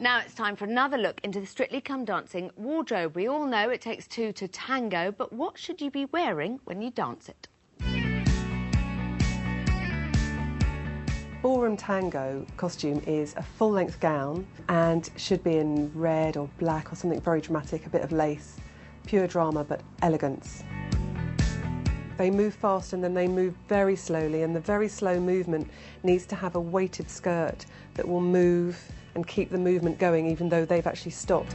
Now it's time for another look into the Strictly Come Dancing wardrobe. We all know it takes two to tango, but what should you be wearing when you dance it? Ballroom tango costume is a full-length gown and should be in red or black or something very dramatic, a bit of lace, pure drama but elegance. They move fast and then they move very slowly, and the very slow movement needs to have a weighted skirt that will move and keep the movement going even though they've actually stopped.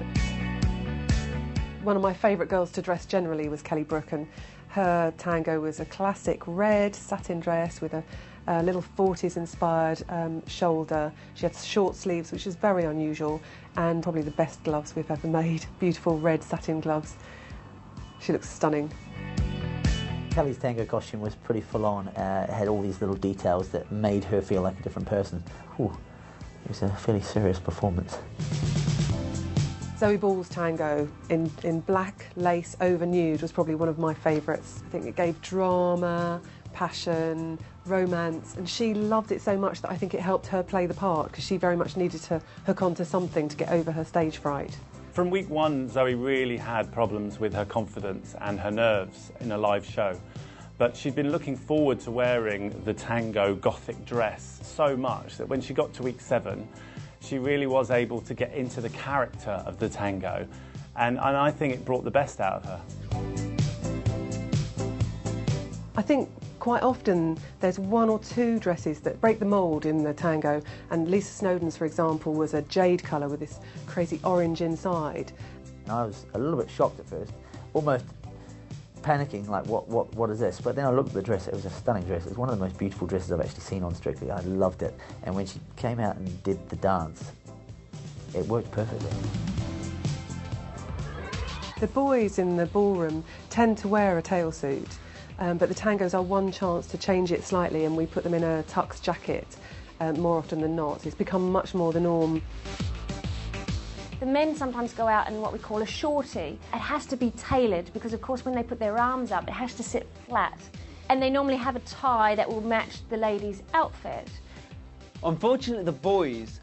One of my favourite girls to dress generally was Kelly Brook, and her tango was a classic red satin dress with a little 40s inspired shoulder. She had short sleeves, which is very unusual, and probably the best gloves we've ever made. Beautiful red satin gloves. She looks stunning. Kelly's tango costume was pretty full on. It had all these little details that made her feel like a different person. Ooh, it was a fairly serious performance. Zoe Ball's tango in black lace over nude was probably one of my favourites. I think it gave drama, passion, romance, and she loved it so much that I think it helped her play the part, because she very much needed to hook onto something to get over her stage fright. From week one, Zoe really had problems with her confidence and her nerves in a live show. But she'd been looking forward to wearing the tango gothic dress so much that when she got to week 7, she really was able to get into the character of the tango. And I think it brought the best out of her. I think quite often there's one or two dresses that break the mould in the tango, and Lisa Snowdon's, for example, was a jade colour with this crazy orange inside. I was a little bit shocked at first, almost panicking, like what is this? But then I looked at the dress. It was a stunning dress. It was one of the most beautiful dresses I've actually seen on Strictly. I loved it, and when she came out and did the dance, it worked perfectly. The boys in the ballroom tend to wear a tail suit. But the tangos are one chance to change it slightly, and we put them in a tux jacket more often than not. It's become much more the norm. The men sometimes go out in what we call a shorty. It has to be tailored because, of course, when they put their arms up, it has to sit flat. And they normally have a tie that will match the lady's outfit. Unfortunately, the boys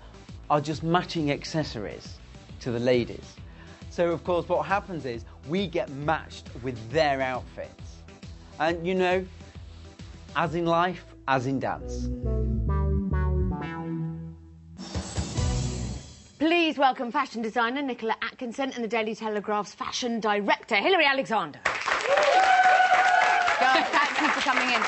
are just matching accessories to the ladies. So, of course, what happens is we get matched with their outfits. And, you know, as in life, as in dance. Please welcome fashion designer Nicola Atkinson and the Daily Telegraph's fashion director, Hilary Alexander. Guys, thank you for coming in.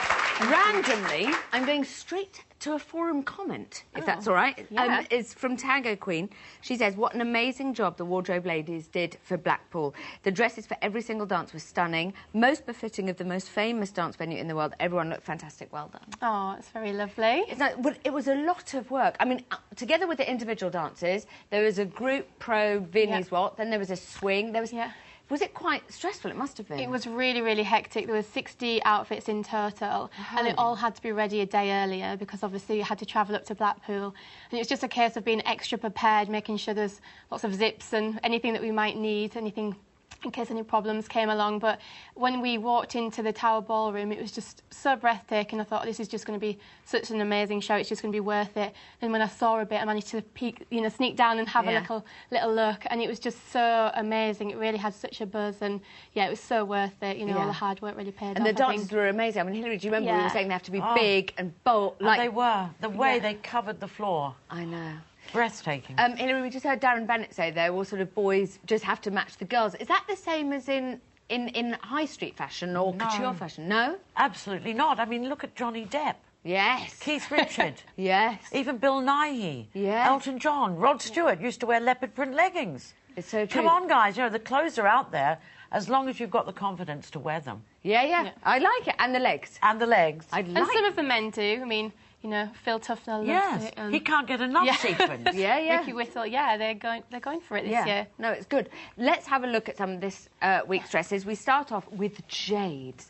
Randomly, I'm going straight to a forum comment, if that's all right. Yeah. It's from Tango Queen. She says, what an amazing job the wardrobe ladies did for Blackpool. The dresses for every single dance were stunning, most befitting of the most famous dance venue in the world. Everyone looked fantastic. Well done. Oh, it's very lovely. It was a lot of work. I mean, together with the individual dances, there was a group pro Vinnie's What, then there was a swing, there was... Was it quite stressful? It must have been. It was really, really hectic. There were 60 outfits in total, and it all had to be ready a day earlier because obviously you had to travel up to Blackpool. And it was just a case of being extra prepared, making sure there's lots of zips and anything that we might need, anything in case any problems came along. But when we walked into the Tower Ballroom, it was just so breathtaking. I thought, this is just going to be such an amazing show. It's just going to be worth it. And when I saw a bit, I managed to peek, you know, sneak down and have a little look. And it was just so amazing. It really had such a buzz. And, yeah, it was so worth it. You know, all the hard work really paid off. And the dances were amazing. I mean, Hilary, do you remember we were saying they have to be big and bold? Like... they were. The way they covered the floor. I know. Breathtaking. Hilary, we just heard Darren Bennett say there, all sort of boys just have to match the girls. Is that the same as in high street fashion or couture fashion? No? Absolutely not. I mean, look at Johnny Depp. Yes. Keith Richard. Yes. Even Bill Nighy. Yes. Elton John. Rod Stewart used to wear leopard print leggings. It's so true. Come on, guys. You know, the clothes are out there as long as you've got the confidence to wear them. Yeah. I like it. And the legs. And the legs. And some of the men do. I mean... You know, Phil Tufnell loves it. He can't get enough sequins. Ricky Whittle, they're going for it this year. No, it's good. Let's have a look at some of this week's dresses. We start off with Jade.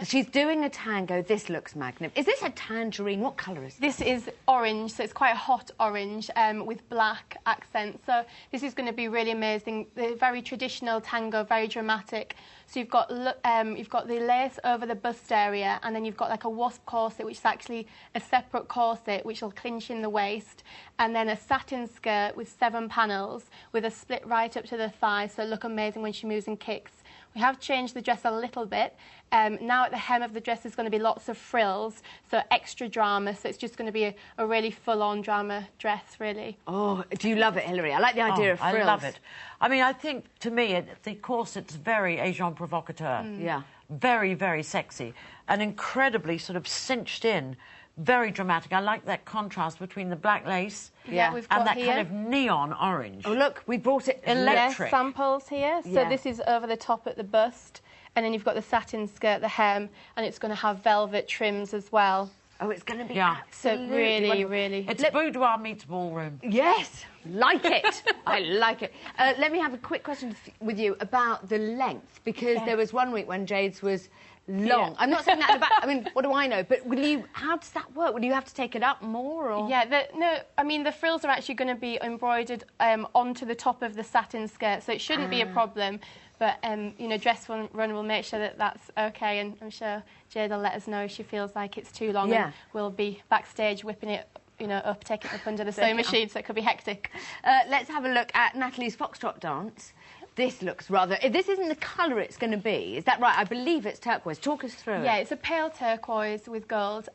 She's doing a tango. This looks magnificent. Is this a tangerine? What colour is this? This is orange, so it's quite a hot orange with black accents. So this is going to be really amazing. The very traditional tango, very dramatic. So you've got the lace over the bust area, and then you've got like a wasp corset, which is actually a separate separate corset, which will clinch in the waist, and then a satin skirt with 7 panels with a split right up to the thigh, so it'll look amazing when she moves and kicks. We have changed the dress a little bit. Now at the hem of the dress is going to be lots of frills, so extra drama, so it's just going to be a really full-on drama dress, really. Oh, do you love it, Hilary? I like the idea of frills. I love it. I mean, I think, to me, the corset's very agent provocateur. Yeah. Very, very sexy, and incredibly sort of cinched in, very dramatic. I like that contrast between the black lace we've got and that here. kind of neon orange. Oh, look, we brought it electric. Samples here. So this is over the top at the bust, and then you've got the satin skirt, the hem, and it's going to have velvet trims as well. Oh, it's going to be So absolutely really, wonderful. really... It's boudoir meets ballroom. Yes, like it. I like it. Let me have a quick question with you about the length, because there was one week when Jade's was long. I'm not saying that in the back. I mean, what do I know? But how does that work? Will you have to take it up more? Or? Yeah, no, I mean, the frills are actually going to be embroidered onto the top of the satin skirt, so it shouldn't be a problem. But, you know, Dress Run will make sure that that's OK, and I'm sure Jade will let us know if she feels like it's too long, and we'll be backstage whipping it, you know, up, taking it up under the sewing machine, so it could be hectic. Let's have a look at Natalie's foxtrot dance. This looks rather... This isn't the colour it's going to be. Is that right? I believe it's turquoise. Talk us through it. Yeah, it's a pale turquoise with gold.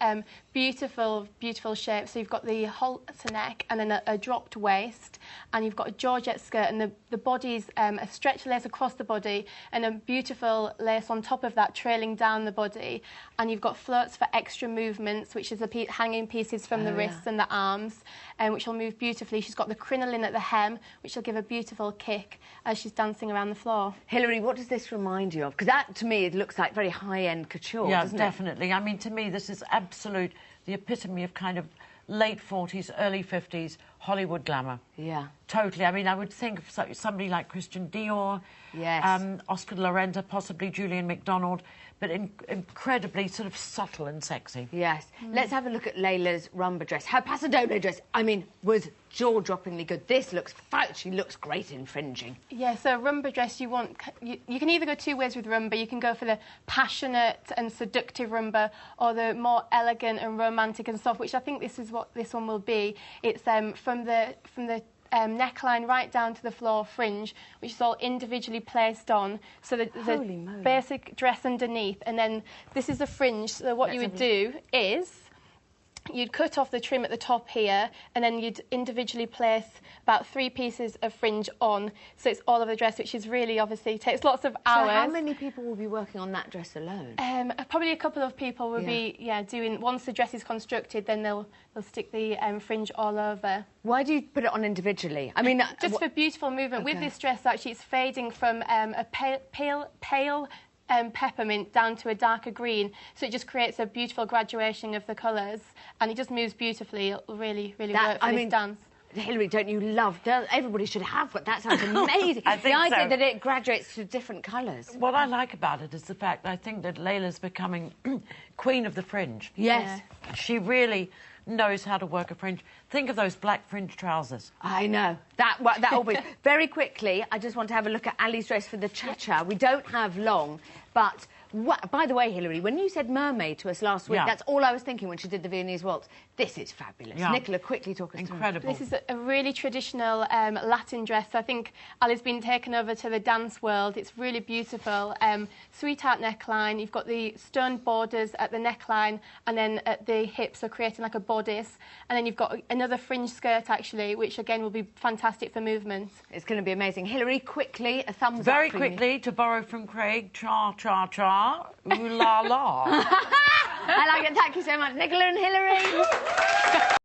Beautiful, beautiful shape. So you've got the halter neck and then a dropped waist, and you've got a georgette skirt, and the body's a stretch lace across the body and a beautiful lace on top of that trailing down the body. And you've got floats for extra movements, which is the hanging pieces from the wrists and the arms, which will move beautifully. She's got the crinoline at the hem, which will give a beautiful kick as she's dancing around the floor. Hilary, what does this remind you of? Because that, to me, it looks like very high-end couture, doesn't it? Yeah, definitely. I mean, to me, this is the epitome of kind of late 40s, early 50s Hollywood glamour. Yeah. Totally. I mean, I would think of somebody like Christian Dior, Oscar de la Renta, possibly Julian McDonald, but incredibly sort of subtle and sexy. Yes. Let's have a look at Layla's rumba dress. Her Pasodoble dress, I mean, was jaw-droppingly good. This looks... She looks great in fringing. Yeah, so rumba dress, you can either go 2 ways with rumba. You can go for the passionate and seductive rumba, or the more elegant and romantic and soft, which I think this is what this one will be. It's from the neckline right down to the floor fringe, which is all individually placed on. So the basic dress underneath, and then this is the fringe. So what you would do is you'd cut off the trim at the top here, and then you'd individually place about 3 pieces of fringe on. So it's all of the dress, which is really, obviously, takes lots of hours. So how many people will be working on that dress alone? Probably a couple of people will be, doing... Once the dress is constructed, then they'll stick the fringe all over. Why do you put it on individually? I mean... Just for beautiful movement. With this dress, actually, it's fading from a pale peppermint down to a darker green, so it just creates a beautiful graduation of the colours, and it just moves beautifully. It'll really, really work for this dance. Hilary, don't you love... Everybody should have one. That sounds amazing. I think the idea that it graduates to different colours. What I like about it is the fact I think that Layla's becoming queen of the fringe. Yes. Yeah. She really knows how to work a fringe. Think of those black fringe trousers. I know. That'll be... Very quickly, I just want to have a look at Ali's dress for the cha-cha. We don't have long, but... By the way, Hilary, when you said mermaid to us last week, that's all I was thinking when she did the Viennese waltz. This is fabulous. Yeah. Nicola, quickly talk us through. Incredible. This is a really traditional Latin dress. I think Ali's been taken over to the dance world. It's really beautiful. Sweetheart neckline. You've got the stone borders at the neckline, and then at the hips, so creating like a bodice. And then you've got another fringe skirt, actually, which, again, will be fantastic for movement. It's going to be amazing. Hilary, quickly, a thumbs up. Very quickly, to borrow from Craig, cha-cha-cha. Ooh la la. I like it. Thank you so much, Nicola and Hilary.